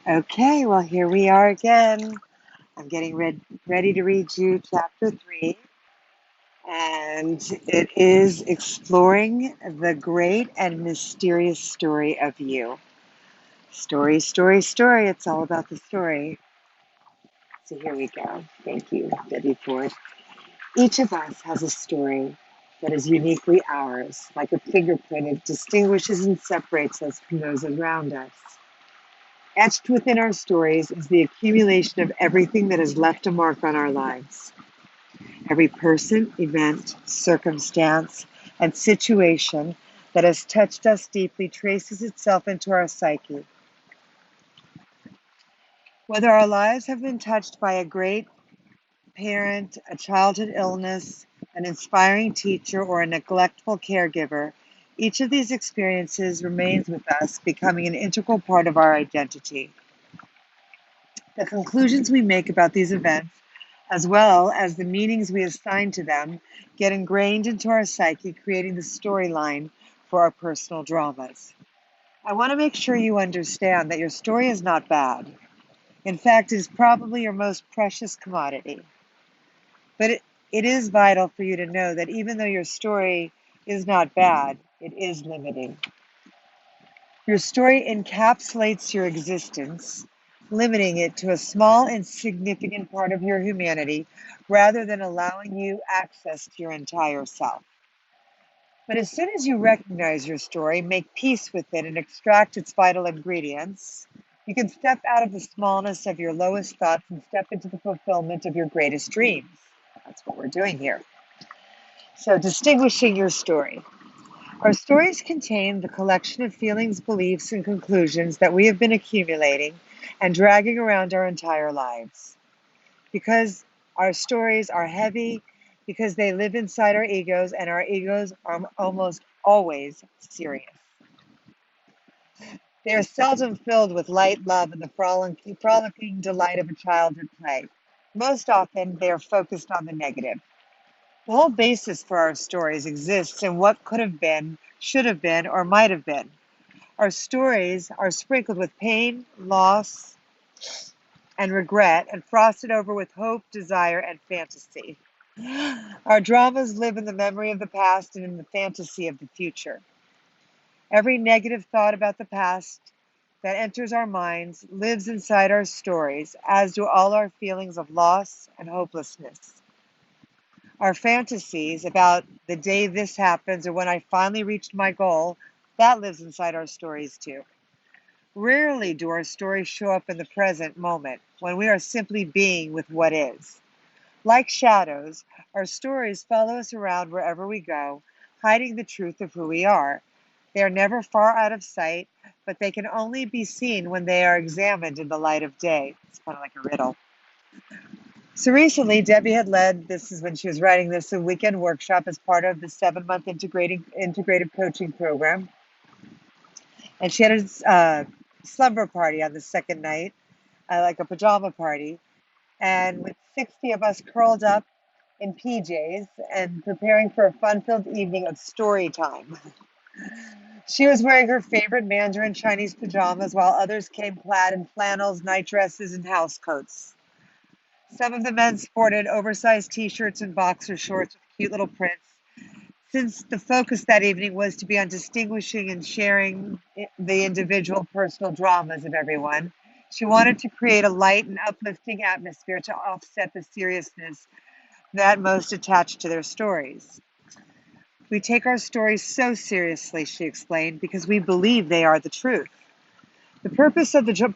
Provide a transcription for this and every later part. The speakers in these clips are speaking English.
Okay, well, here we are again. I'm getting ready to read you chapter 3, and it is exploring the great and mysterious story of you. Story, story, story. It's all about the story. So here we go. Thank you, Debbie Ford. Each of us has a story that is uniquely ours, like a fingerprint. It distinguishes and separates us from those around us. Etched within our stories is the accumulation of everything that has left a mark on our lives. Every person, event, circumstance, and situation that has touched us deeply traces itself into our psyche. Whether our lives have been touched by a great parent, a childhood illness, an inspiring teacher, or a neglectful caregiver, each of these experiences remains with us, becoming an integral part of our identity. The conclusions we make about these events, as well as the meanings we assign to them, get ingrained into our psyche, creating the storyline for our personal dramas. I want to make sure you understand that your story is not bad. In fact, it is probably your most precious commodity. But it is vital for you to know that even though your story is not bad, it is limiting. Your story encapsulates your existence, limiting it to a small, insignificant part of your humanity rather than allowing you access to your entire self. But as soon as you recognize your story, make peace with it, and extract its vital ingredients, you can step out of the smallness of your lowest thoughts and step into the fulfillment of your greatest dreams. That's what we're doing here. So, distinguishing your story. Our stories contain the collection of feelings, beliefs, and conclusions that we have been accumulating and dragging around our entire lives. Because our stories are heavy, because they live inside our egos, and our egos are almost always serious. They are seldom filled with light, love, and the frolicking delight of a childhood play. Most often, they are focused on the negative. The whole basis for our stories exists in what could have been, should have been, or might have been. Our stories are sprinkled with pain, loss, and regret, and frosted over with hope, desire, and fantasy. Our dramas live in the memory of the past and in the fantasy of the future. Every negative thought about the past that enters our minds lives inside our stories, as do all our feelings of loss and hopelessness. Our fantasies about the day this happens or when I finally reached my goal, that lives inside our stories too. Rarely do our stories show up in the present moment when we are simply being with what is. Like shadows, our stories follow us around wherever we go, hiding the truth of who we are. They are never far out of sight, but they can only be seen when they are examined in the light of day. It's kind of like a riddle. So recently, Debbie had led, this is when she was writing this, a weekend workshop as part of the 7-month integrative coaching program. And she had a slumber party on the second night, like a pajama party. And with 60 of us curled up in PJs and preparing for a fun-filled evening of story time. She was wearing her favorite Mandarin Chinese pajamas, while others came clad in flannels, night dresses, and house coats. Some of the men sported oversized t-shirts and boxer shorts with cute little prints. Since the focus that evening was to be on distinguishing and sharing the individual personal dramas of everyone, she wanted to create a light and uplifting atmosphere to offset the seriousness that most attached to their stories. We take our stories so seriously, she explained, because we believe they are the truth. The purpose of the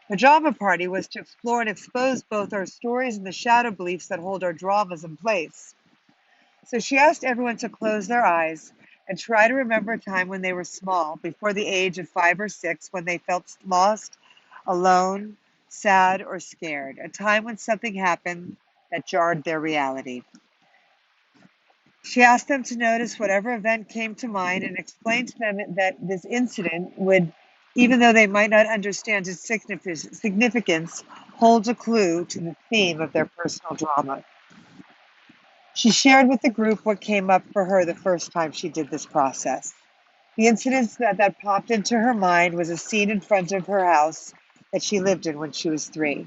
pajama party was to explore and expose both our stories and the shadow beliefs that hold our dramas in place. So she asked everyone to close their eyes and try to remember a time when they were small, before the age of 5 or 6, when they felt lost, alone, sad, or scared. A time when something happened that jarred their reality. She asked them to notice whatever event came to mind and explained to them that this incident would, even though they might not understand its significance, hold a clue to the theme of their personal drama. She shared with the group what came up for her the first time she did this process. The incident that popped into her mind was a scene in front of her house that she lived in when she was 3.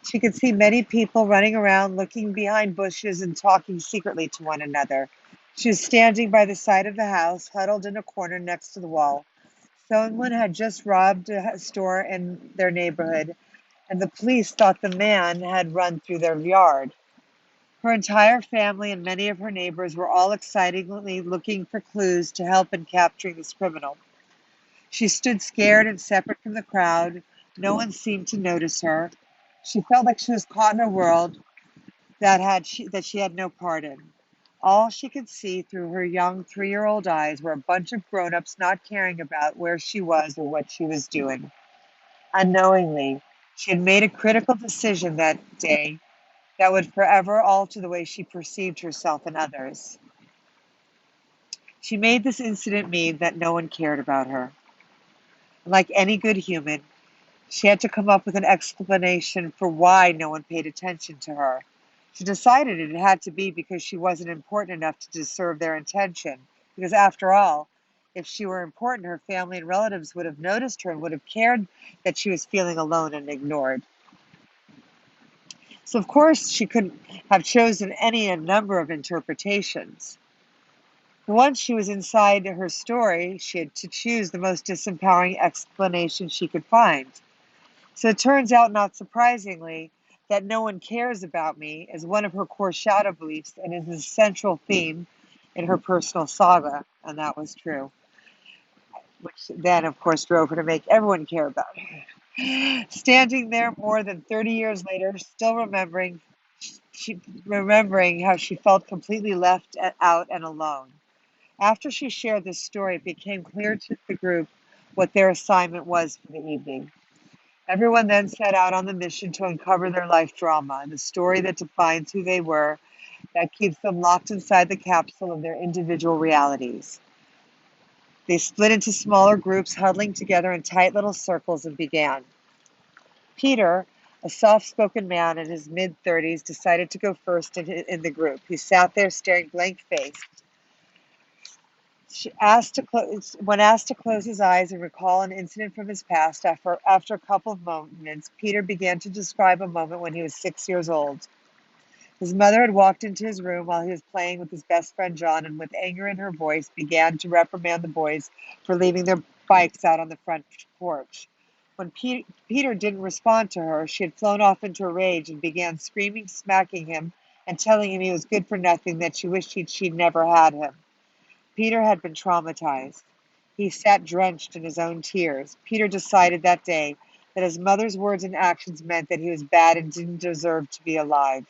She could see many people running around, looking behind bushes and talking secretly to one another. She was standing by the side of the house, huddled in a corner next to the wall. Someone had just robbed a store in their neighborhood, and the police thought the man had run through their yard. Her entire family and many of her neighbors were all excitedly looking for clues to help in capturing this criminal. She stood scared and separate from the crowd. No one seemed to notice her. She felt like she was caught in a world that she had no part in. All she could see through her young 3-year-old eyes were a bunch of grown-ups not caring about where she was or what she was doing. Unknowingly, she had made a critical decision that day that would forever alter the way she perceived herself and others. She made this incident mean that no one cared about her. Like any good human, she had to come up with an explanation for why no one paid attention to her. She decided it had to be because she wasn't important enough to deserve their attention. Because after all, if she were important, her family and relatives would have noticed her and would have cared that she was feeling alone and ignored. So, of course, she could have chosen any number of interpretations. Once she was inside her story, she had to choose the most disempowering explanation she could find. So it turns out, not surprisingly, that no one cares about me is one of her core shadow beliefs and is a central theme in her personal saga. And that was true, which then, of course, drove her to make everyone care about her. Standing there more than 30 years later, still remembering how she felt completely left out and alone. After she shared this story, it became clear to the group what their assignment was for the evening. Everyone then set out on the mission to uncover their life drama, the story that defines who they were, that keeps them locked inside the capsule of their individual realities. They split into smaller groups, huddling together in tight little circles, and began. Peter, a soft-spoken man in his mid-30s, decided to go first in the group. He sat there staring blank-faced. When asked to close his eyes and recall an incident from his past, after a couple of moments, Peter began to describe a moment when he was 6 years old. His mother had walked into his room while he was playing with his best friend John, and with anger in her voice, began to reprimand the boys for leaving their bikes out on the front porch. When Peter didn't respond to her, she had flown off into a rage and began screaming, smacking him, and telling him he was good for nothing, that she wished she'd never had him. Peter had been traumatized. He sat drenched in his own tears. Peter decided that day that his mother's words and actions meant that he was bad and didn't deserve to be alive.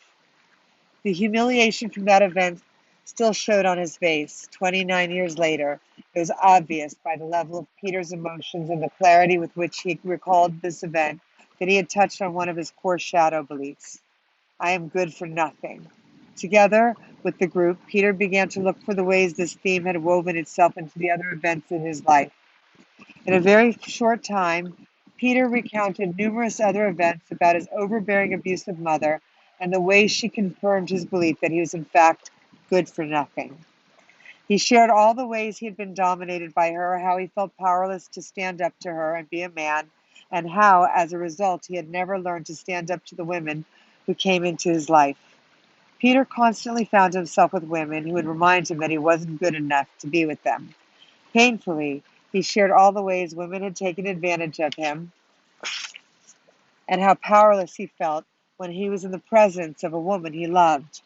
The humiliation from that event still showed on his face. 29 years later, it was obvious by the level of Peter's emotions and the clarity with which he recalled this event that he had touched on one of his core shadow beliefs. I am good for nothing. Together with the group, Peter began to look for the ways this theme had woven itself into the other events in his life. In a very short time, Peter recounted numerous other events about his overbearing, abusive mother and the way she confirmed his belief that he was, in fact, good for nothing. He shared all the ways he had been dominated by her, how he felt powerless to stand up to her and be a man, and how, as a result, he had never learned to stand up to the women who came into his life. Peter constantly found himself with women who would remind him that he wasn't good enough to be with them. Painfully, he shared all the ways women had taken advantage of him and how powerless he felt when he was in the presence of a woman he loved.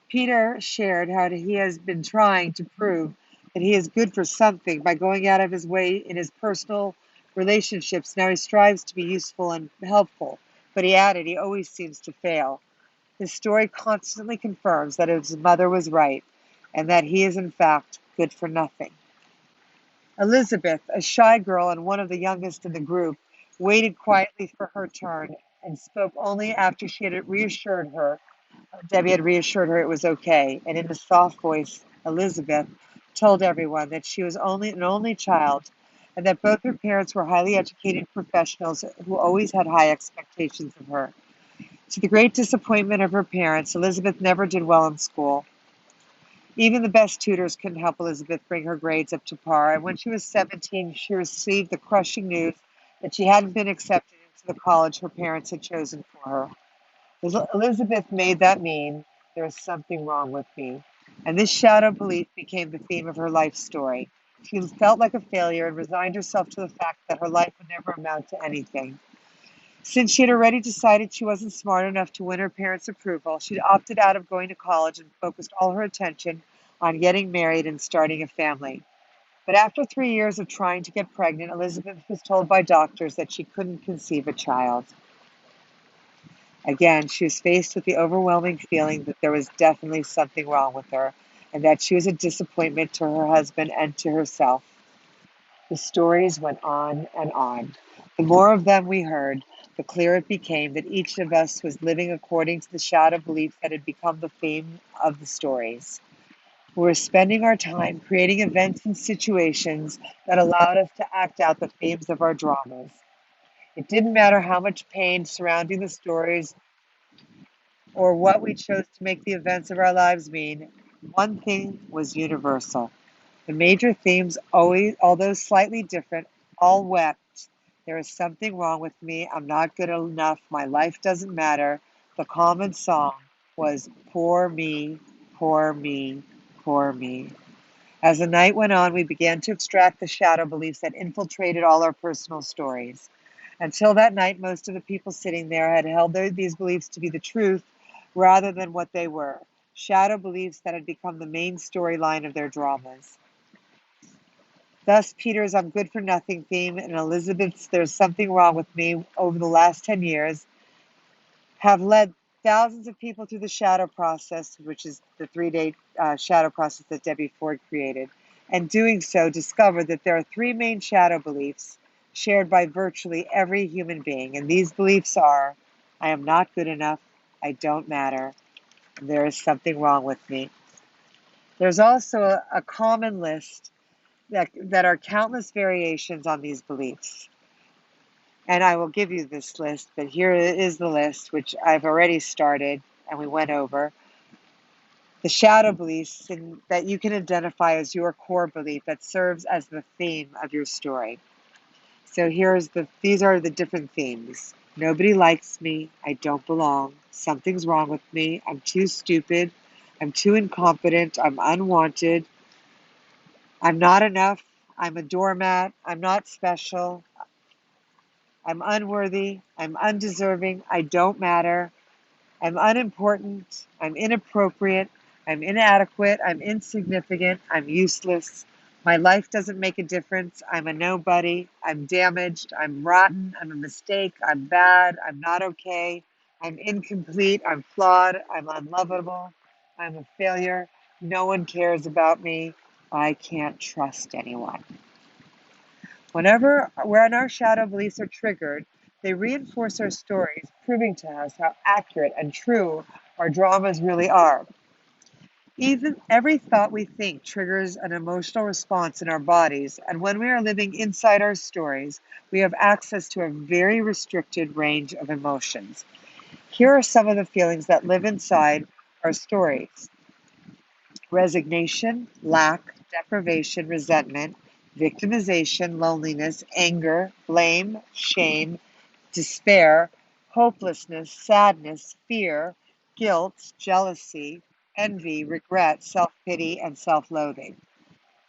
Peter shared how he has been trying to prove that he is good for something by going out of his way in his personal relationships. Now he strives to be useful and helpful, but he added he always seems to fail. His story constantly confirms that his mother was right and that he is, in fact, good for nothing. Elizabeth, a shy girl and one of the youngest in the group, waited quietly for her turn and spoke only after Debbie had reassured her it was okay. And in a soft voice, Elizabeth told everyone that she was only an only child and that both her parents were highly educated professionals who always had high expectations of her. To the great disappointment of her parents, Elizabeth never did well in school. Even the best tutors couldn't help Elizabeth bring her grades up to par, and when she was 17, she received the crushing news that she hadn't been accepted to the college her parents had chosen for her. Elizabeth made that mean there is something wrong with me. And this shadow belief became the theme of her life story. She felt like a failure and resigned herself to the fact that her life would never amount to anything. Since she had already decided she wasn't smart enough to win her parents' approval, she'd opted out of going to college and focused all her attention on getting married and starting a family. But after 3 years of trying to get pregnant, Elizabeth was told by doctors that she couldn't conceive a child. Again, she was faced with the overwhelming feeling that there was definitely something wrong with her and that she was a disappointment to her husband and to herself. The stories went on and on. The more of them we heard, the clearer it became that each of us was living according to the shadow belief that had become the theme of the stories. We were spending our time creating events and situations that allowed us to act out the themes of our dramas. It didn't matter how much pain surrounding the stories or what we chose to make the events of our lives mean, one thing was universal. The major themes, always, although slightly different, all wept. There is something wrong with me. I'm not good enough. My life doesn't matter. The common song was poor me, poor me, poor me. As the night went on, we began to extract the shadow beliefs that infiltrated all our personal stories. Until that night, most of the people sitting there had held these beliefs to be the truth rather than what they were, shadow beliefs that had become the main storyline of their dramas. Thus, Peter's I'm good for nothing theme and Elizabeth's there's something wrong with me over the last 10 years have led thousands of people through the shadow process, which is the 3-day shadow process that Debbie Ford created. And doing so, discovered that there are three main shadow beliefs shared by virtually every human being. And these beliefs are I am not good enough, I don't matter, and there is something wrong with me. There's also a common list that are countless variations on these beliefs. And I will give you this list, but here is the list, which I've already started and we went over. The shadow beliefs that you can identify as your core belief that serves as the theme of your story. So these are the different themes. Nobody likes me. I don't belong. Something's wrong with me. I'm too stupid. I'm too incompetent. I'm unwanted. I'm not enough. I'm a doormat. I'm not special. I'm unworthy. I'm undeserving. I don't matter. I'm unimportant. I'm inappropriate. I'm inadequate. I'm insignificant. I'm useless. My life doesn't make a difference. I'm a nobody. I'm damaged. I'm rotten. I'm a mistake. I'm bad. I'm not okay. I'm incomplete. I'm flawed. I'm unlovable. I'm a failure. No one cares about me. I can't trust anyone. When our shadow beliefs are triggered, they reinforce our stories, proving to us how accurate and true our dramas really are. Even every thought we think triggers an emotional response in our bodies, and when we are living inside our stories, we have access to a very restricted range of emotions. Here are some of the feelings that live inside our stories: resignation, lack, deprivation, resentment, victimization, loneliness, anger, blame, shame, despair, hopelessness, sadness, fear, guilt, jealousy, envy, regret, self-pity, and self-loathing.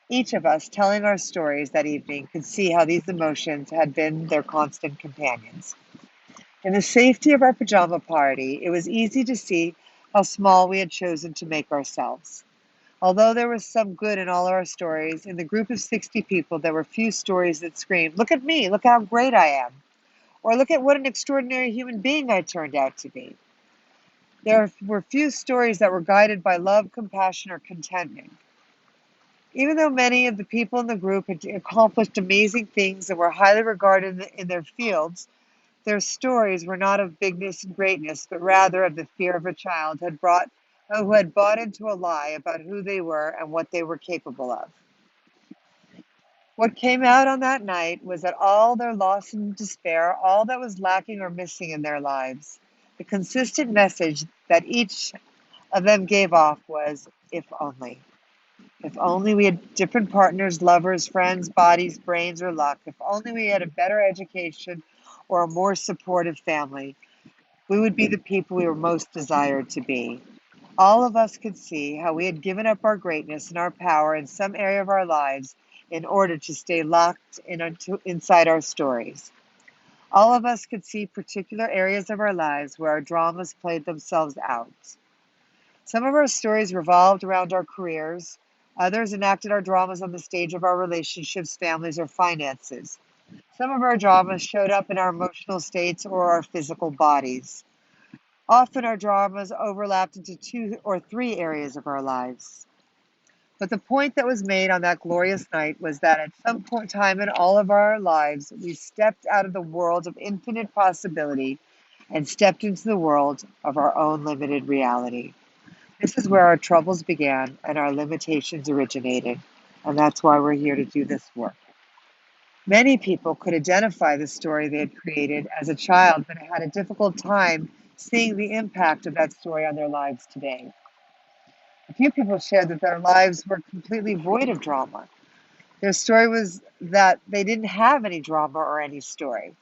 Each of us telling our stories that evening could see how these emotions had been their constant companions. In the safety of our pajama party, it was easy to see how small we had chosen to make ourselves. Although there was some good in all our stories, in the group of 60 people, there were few stories that screamed, "Look at me, look how great I am," or "Look at what an extraordinary human being I turned out to be." There were few stories that were guided by love, compassion, or contentment. Even though many of the people in the group had accomplished amazing things and were highly regarded in their fields, their stories were not of bigness and greatness, but rather of the fear of a child who had bought into a lie about who they were and what they were capable of. What came out on that night was that all their loss and despair, all that was lacking or missing in their lives, the consistent message that each of them gave off was, if only. If only we had different partners, lovers, friends, bodies, brains, or luck. If only we had a better education or a more supportive family, we would be the people we were most desired to be. All of us could see how we had given up our greatness and our power in some area of our lives in order to stay locked inside our stories. All of us could see particular areas of our lives where our dramas played themselves out. Some of our stories revolved around our careers. Others enacted our dramas on the stage of our relationships, families, or finances. Some of our dramas showed up in our emotional states or our physical bodies. Often our dramas overlapped into 2 or 3 areas of our lives. But the point that was made on that glorious night was that at some point in time in all of our lives, we stepped out of the world of infinite possibility and stepped into the world of our own limited reality. This is where our troubles began and our limitations originated. And that's why we're here to do this work. Many people could identify the story they had created as a child, but had a difficult time seeing the impact of that story on their lives today. A few people shared that their lives were completely void of drama. Their story was that they didn't have any drama or any story.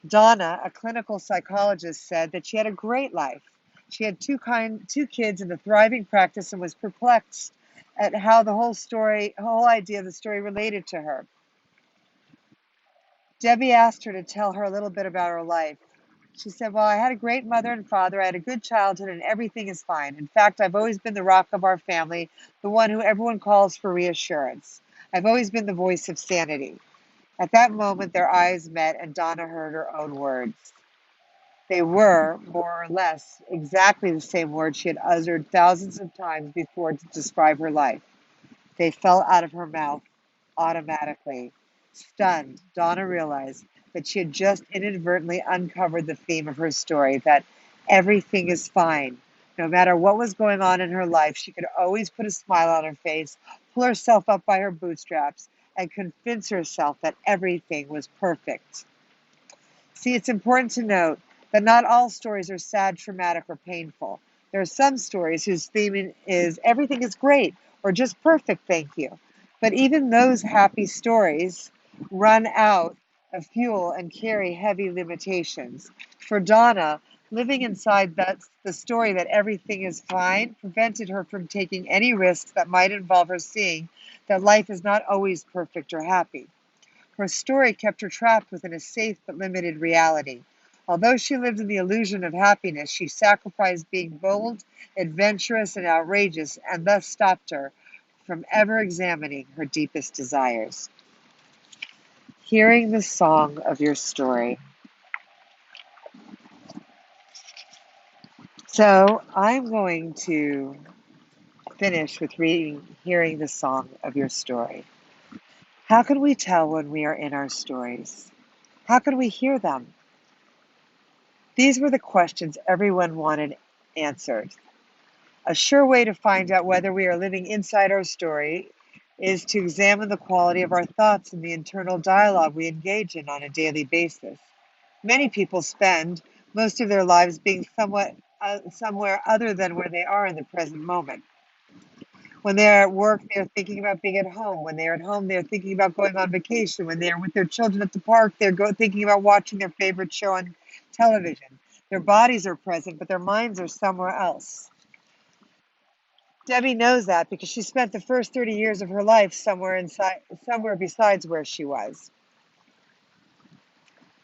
Donna, a clinical psychologist, said that she had a great life. She had 2 kids and a thriving practice and was perplexed at how the whole idea of the story related to her. Debbie asked her to tell her a little bit about her life. She said, well, I had a great mother and father. I had a good childhood and everything is fine. In fact, I've always been the rock of our family, the one who everyone calls for reassurance. I've always been the voice of sanity. At that moment, their eyes met and Donna heard her own words. They were, more or less, exactly the same words she had uttered thousands of times before to describe her life. They fell out of her mouth automatically. Stunned, Donna realized that she had just inadvertently uncovered the theme of her story, that everything is fine. No matter what was going on in her life, she could always put a smile on her face, pull herself up by her bootstraps, and convince herself that everything was perfect. See, it's important to note that not all stories are sad, traumatic, or painful. There are some stories whose theme is everything is great or just perfect, thank you. But even those happy stories run out of fuel and carry heavy limitations. For Donna, living inside the story that everything is fine prevented her from taking any risks that might involve her seeing that life is not always perfect or happy. Her story kept her trapped within a safe but limited reality. Although she lived in the illusion of happiness, she sacrificed being bold, adventurous, and outrageous, and thus stopped her from ever examining her deepest desires. Hearing the song of your story. So I'm going to finish with hearing the song of your story. How can we tell when we are in our stories? How can we hear them? These were the questions everyone wanted answered. A sure way to find out whether we are living inside our story is to examine the quality of our thoughts and the internal dialogue we engage in on a daily basis. Many people spend most of their lives being somewhere other than where they are in the present moment. When they're at work, they're thinking about being at home. When they're at home, they're thinking about going on vacation. When they're with their children at the park, they're thinking about watching their favorite show on television. Their bodies are present, but their minds are somewhere else. Debbie knows that because she spent the first 30 years of her life somewhere besides where she was.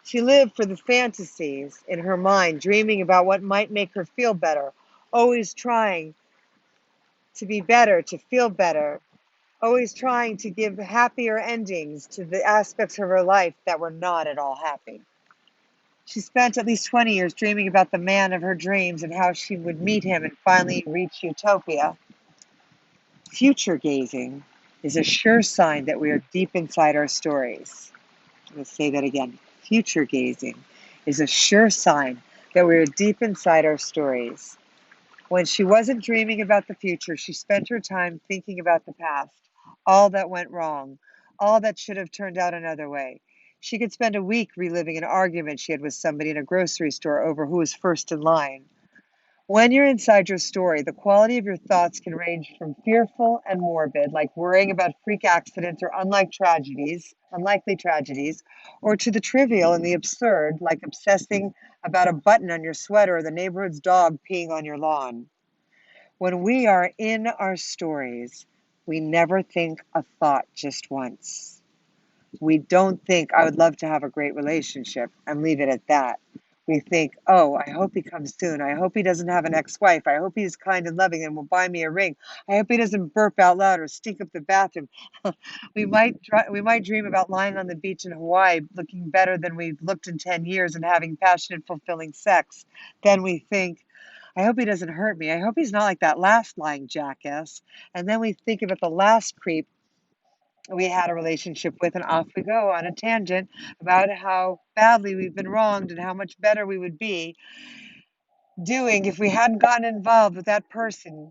She lived for the fantasies in her mind, dreaming about what might make her feel better, always trying to be better, to feel better, always trying to give happier endings to the aspects of her life that were not at all happy. She spent at least 20 years dreaming about the man of her dreams and how she would meet him and finally reach utopia. Future gazing is a sure sign that we are deep inside our stories. Let's say that again. Future gazing is a sure sign that we are deep inside our stories. When she wasn't dreaming about the future, she spent her time thinking about the past, all that went wrong, all that should have turned out another way. She could spend a week reliving an argument she had with somebody in a grocery store over who was first in line. When you're inside your story, the quality of your thoughts can range from fearful and morbid, like worrying about freak accidents or unlikely tragedies, or to the trivial and the absurd, like obsessing about a button on your sweater or the neighborhood's dog peeing on your lawn. When we are in our stories, we never think a thought just once. We don't think, I would love to have a great relationship and leave it at that. We think, oh, I hope he comes soon. I hope he doesn't have an ex-wife. I hope he's kind and loving and will buy me a ring. I hope he doesn't burp out loud or stink up the bathroom. we might dream about lying on the beach in Hawaii, looking better than we've looked in 10 years and having passionate, fulfilling sex. Then we think, I hope he doesn't hurt me. I hope he's not like that last lying jackass. And then we think about the last creep we had a relationship with, and off we go on a tangent about how badly we've been wronged and how much better we would be doing if we hadn't gotten involved with that person.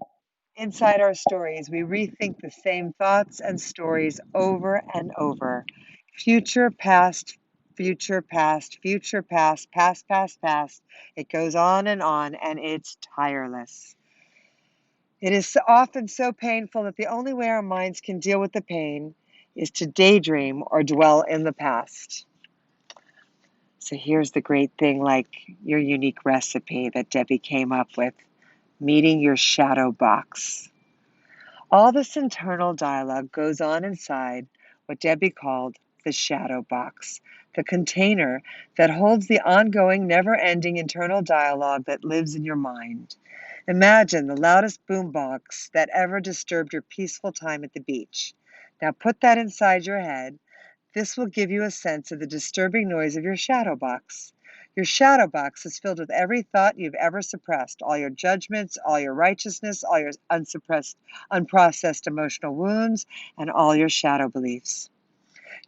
Inside our stories, we rethink the same thoughts and stories over and over. Future, past, future, past, future, past, past, past, past. It goes on, and it's tireless. It is often so painful that the only way our minds can deal with the pain is to daydream or dwell in the past. So here's the great thing, like your unique recipe that Debbie came up with, meeting your shadow box. All this internal dialogue goes on inside what Debbie called the shadow box, the container that holds the ongoing, never-ending internal dialogue that lives in your mind. Imagine the loudest boombox that ever disturbed your peaceful time at the beach. Now put that inside your head. This will give you a sense of the disturbing noise of your shadow box. Your shadow box is filled with every thought you've ever suppressed, all your judgments, all your righteousness, all your unprocessed emotional wounds, and all your shadow beliefs.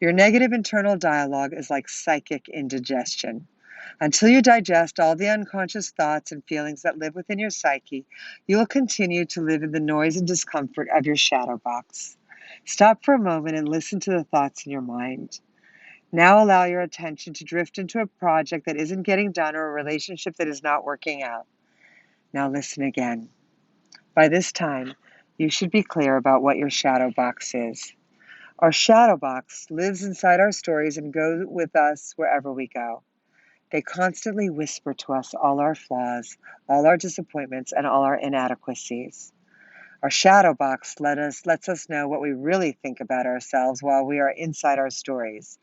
Your negative internal dialogue is like psychic indigestion. Until you digest all the unconscious thoughts and feelings that live within your psyche, you will continue to live in the noise and discomfort of your shadow box. Stop for a moment and listen to the thoughts in your mind. Now allow your attention to drift into a project that isn't getting done or a relationship that is not working out. Now listen again. By this time, you should be clear about what your shadow box is. Our shadow box lives inside our stories and goes with us wherever we go. They constantly whisper to us all our flaws, all our disappointments, and all our inadequacies. Our shadow box lets us know what we really think about ourselves while we are inside our stories.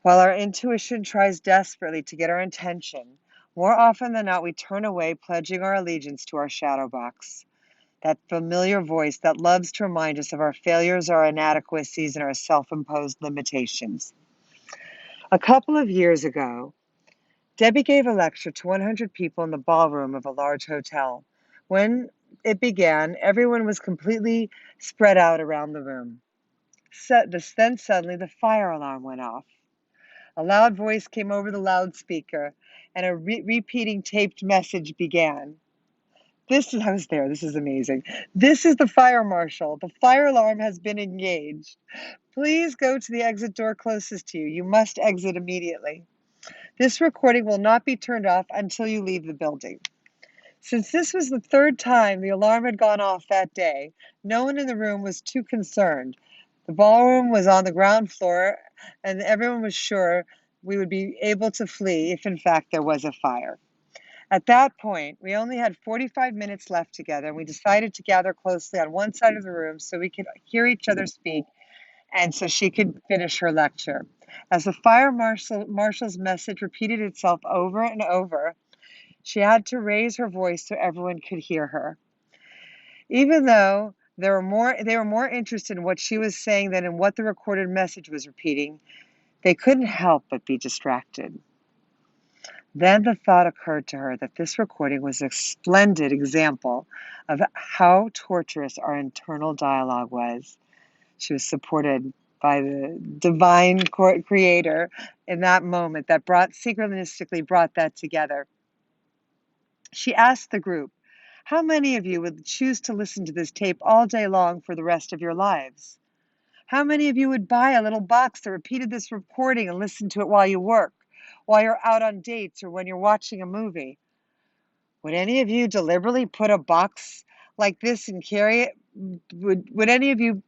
While our intuition tries desperately to get our attention, more often than not we turn away, pledging our allegiance to our shadow box. That familiar voice that loves to remind us of our failures, our inadequacies, and our self-imposed limitations. A couple of years ago, Debbie gave a lecture to 100 people in the ballroom of a large hotel. When it began, everyone was completely spread out around the room. Then suddenly the fire alarm went off. A loud voice came over the loudspeaker, and a repeating taped message began. I was there. This is amazing. This is the fire marshal. The fire alarm has been engaged. Please go to the exit door closest to you. You must exit immediately. This recording will not be turned off until you leave the building. Since this was the third time the alarm had gone off that day, no one in the room was too concerned. The ballroom was on the ground floor, and everyone was sure we would be able to flee if, in fact, there was a fire. At that point, we only had 45 minutes left together, and we decided to gather closely on one side of the room so we could hear each other speak and so she could finish her lecture. As the fire marshal's message repeated itself over and over, she had to raise her voice so everyone could hear her. Even though they were more interested in what she was saying than in what the recorded message was repeating, they couldn't help but be distracted. Then the thought occurred to her that this recording was a splendid example of how torturous our internal dialogue was. She was supported by the divine creator in that moment that synchronistically brought that together. She asked the group, how many of you would choose to listen to this tape all day long for the rest of your lives? How many of you would buy a little box that repeated this recording and listen to it while you work, while you're out on dates, or when you're watching a movie? Would any of you deliberately put a box like this and carry it? Would any of you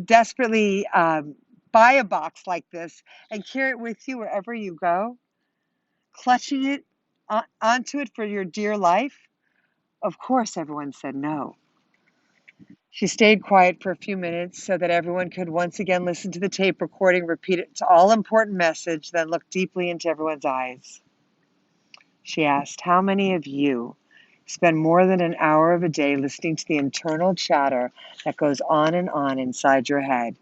desperately buy a box like this and carry it with you wherever you go, clutching it onto it for your dear life? Of course, everyone said no. She stayed quiet for a few minutes so that everyone could once again listen to the tape recording, repeat its all important message, then look deeply into everyone's eyes. She asked, how many of you spend more than an hour of a day listening to the internal chatter that goes on and on inside your head?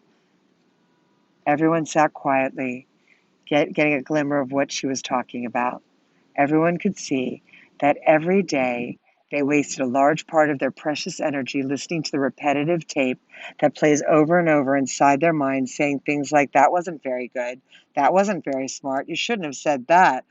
Everyone sat quietly, getting a glimmer of what she was talking about. Everyone could see that every day they wasted a large part of their precious energy listening to the repetitive tape that plays over and over inside their minds, saying things like, that wasn't very good, that wasn't very smart, you shouldn't have said that.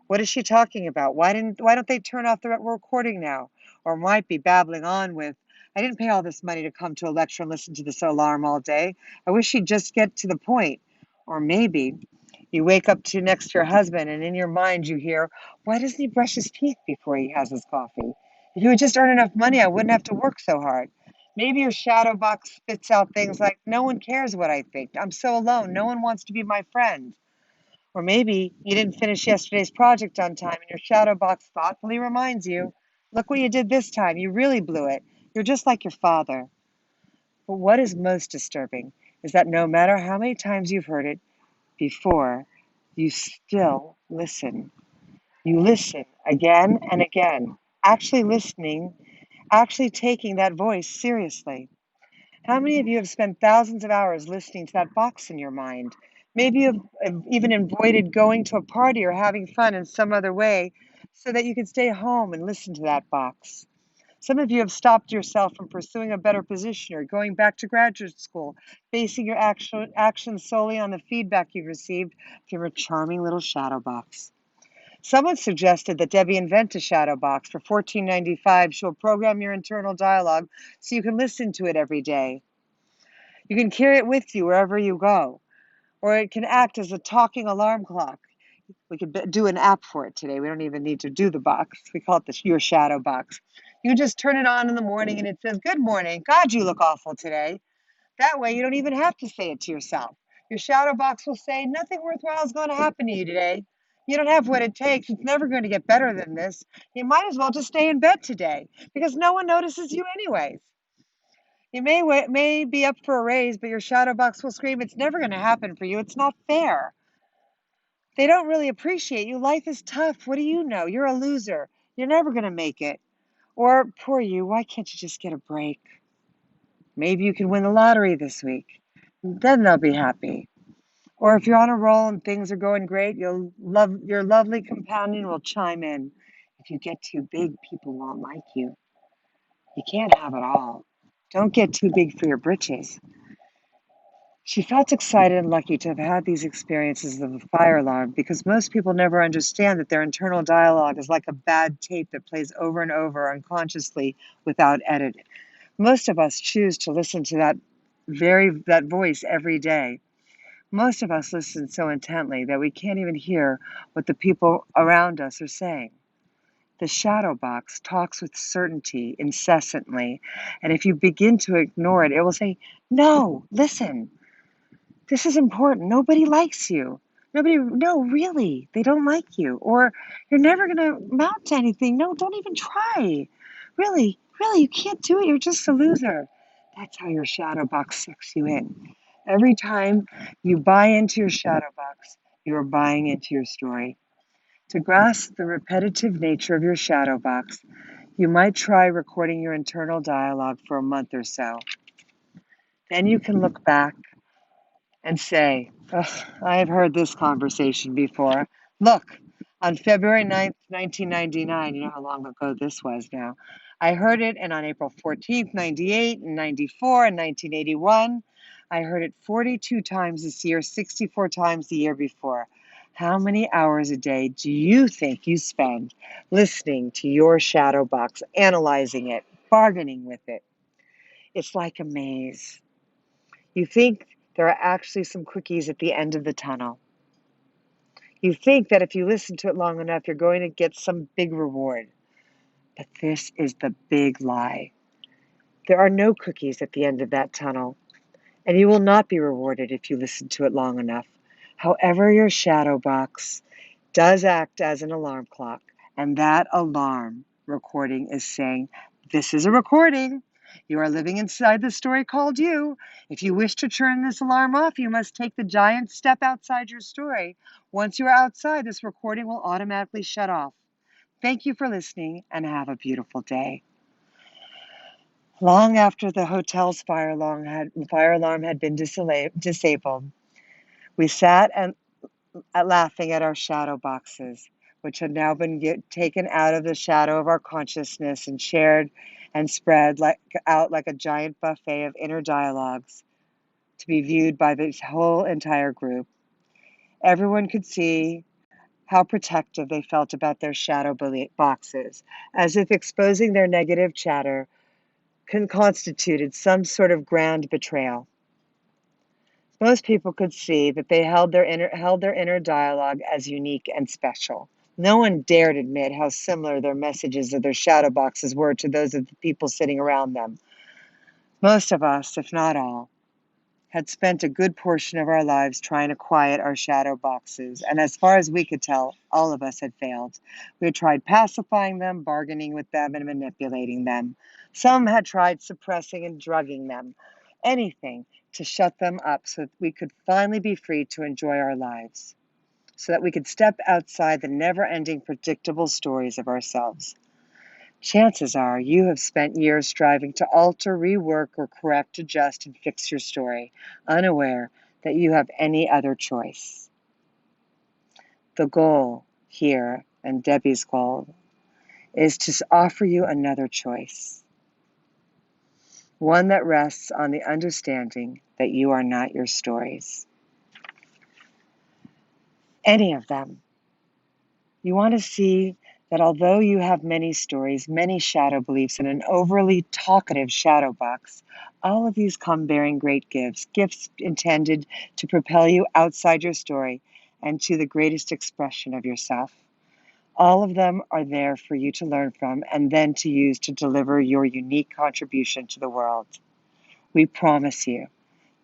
What is she talking about? Why don't they turn off the recording now? Or might be babbling on with, I didn't pay all this money to come to a lecture and listen to this alarm all day. I wish she'd just get to the point. Or maybe you wake up to next to your husband and in your mind you hear, why doesn't he brush his teeth before he has his coffee? If he would just earn enough money, I wouldn't have to work so hard. Maybe your shadow box spits out things like, no one cares what I think. I'm so alone. No one wants to be my friend. Or maybe you didn't finish yesterday's project on time and your shadow box thoughtfully reminds you, look what you did this time. You really blew it. You're just like your father. But what is most disturbing is that no matter how many times you've heard it before, you still listen. You listen again and again, actually listening, actually taking that voice seriously. How many of you have spent thousands of hours listening to that box in your mind? Maybe you've even avoided going to a party or having fun in some other way so that you could stay home and listen to that box. Some of you have stopped yourself from pursuing a better position or going back to graduate school, basing your actions solely on the feedback you've received from your charming little shadow box. Someone suggested that Debbie invent a shadow box for $14.95. She'll program your internal dialogue so you can listen to it every day. You can carry it with you wherever you go, or it can act as a talking alarm clock. We could do an app for it today. We don't even need to do the box. We call it your shadow box. You just turn it on in the morning and it says, good morning. God, you look awful today. That way you don't even have to say it to yourself. Your shadow box will say, nothing worthwhile is going to happen to you today. You don't have what it takes. It's never going to get better than this. You might as well just stay in bed today because no one notices you anyways. You may be up for a raise, but your shadow box will scream, it's never going to happen for you. It's not fair. They don't really appreciate you. Life is tough. What do you know? You're a loser. You're never going to make it. Or, poor you, why can't you just get a break? Maybe you can win the lottery this week. Then they'll be happy. Or if you're on a roll and things are going great, your lovely companion will chime in. If you get too big, people won't like you. You can't have it all. Don't get too big for your britches. She felt excited and lucky to have had these experiences of a fire alarm because most people never understand that their internal dialogue is like a bad tape that plays over and over unconsciously without edit. Most of us choose to listen to that voice every day. Most of us listen so intently that we can't even hear what the people around us are saying. The shadow box talks with certainty incessantly, and if you begin to ignore it, it will say, no, listen. This is important. Nobody likes you. No, really, they don't like you. Or you're never going to amount to anything. No, don't even try. Really, you can't do it. You're just a loser. That's how your shadow box sucks you in. Every time you buy into your shadow box, you are buying into your story. To grasp the repetitive nature of your shadow box, you might try recording your internal dialogue for a month or so. Then you can look back and say, ugh, I have heard this conversation before. Look, on February 9th, 1999, you know how long ago this was now, I heard it, and on April 14th, 98, and 94, and 1981, I heard it 42 times this year, 64 times the year before. How many hours a day do you think you spend listening to your shadow box, analyzing it, bargaining with it? It's like a maze. You think there are actually some cookies at the end of the tunnel. You think that if you listen to it long enough, you're going to get some big reward. But this is the big lie. There are no cookies at the end of that tunnel, and you will not be rewarded if you listen to it long enough. However, your shadow box does act as an alarm clock, and that alarm recording is saying, "This is a recording. You are living inside the story called you. If you wish to turn this alarm off, you must take the giant step outside your story. Once you are outside, this recording will automatically shut off. Thank you for listening, and have a beautiful day." Long after the hotel's fire alarm had been disabled, we sat and laughing at our shadow boxes, which had now been taken out of the shadow of our consciousness and shared and spread out like a giant buffet of inner dialogues to be viewed by the whole entire group. Everyone could see how protective they felt about their shadow boxes, as if exposing their negative chatter constituted some sort of grand betrayal. Most people could see that they held their inner dialogue as unique and special. No one dared admit how similar their messages of their shadow boxes were to those of the people sitting around them. Most of us, if not all, had spent a good portion of our lives trying to quiet our shadow boxes, and as far as we could tell, all of us had failed. We had tried pacifying them, bargaining with them, and manipulating them. Some had tried suppressing and drugging them, anything to shut them up so that we could finally be free to enjoy our lives, so that we could step outside the never-ending predictable stories of ourselves. Chances are you have spent years striving to alter, rework, or correct, adjust, and fix your story, unaware that you have any other choice. The goal here, and Debbie's goal, is to offer you another choice. One that rests on the understanding that you are not your stories. Any of them. You want to see that although you have many stories, many shadow beliefs, and an overly talkative shadow box, all of these come bearing great gifts intended to propel you outside your story and to the greatest expression of yourself. All of them are there for you to learn from and then to use to deliver your unique contribution to the world. We promise you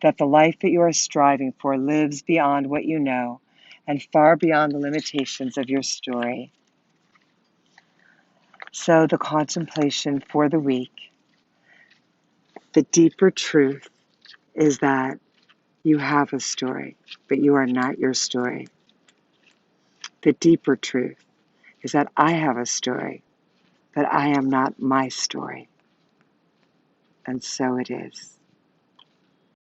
that the life that you are striving for lives beyond what you know and far beyond the limitations of your story. So the contemplation for the week, the deeper truth is that you have a story, but you are not your story. The deeper truth is that I have a story, but I am not my story. And so it is.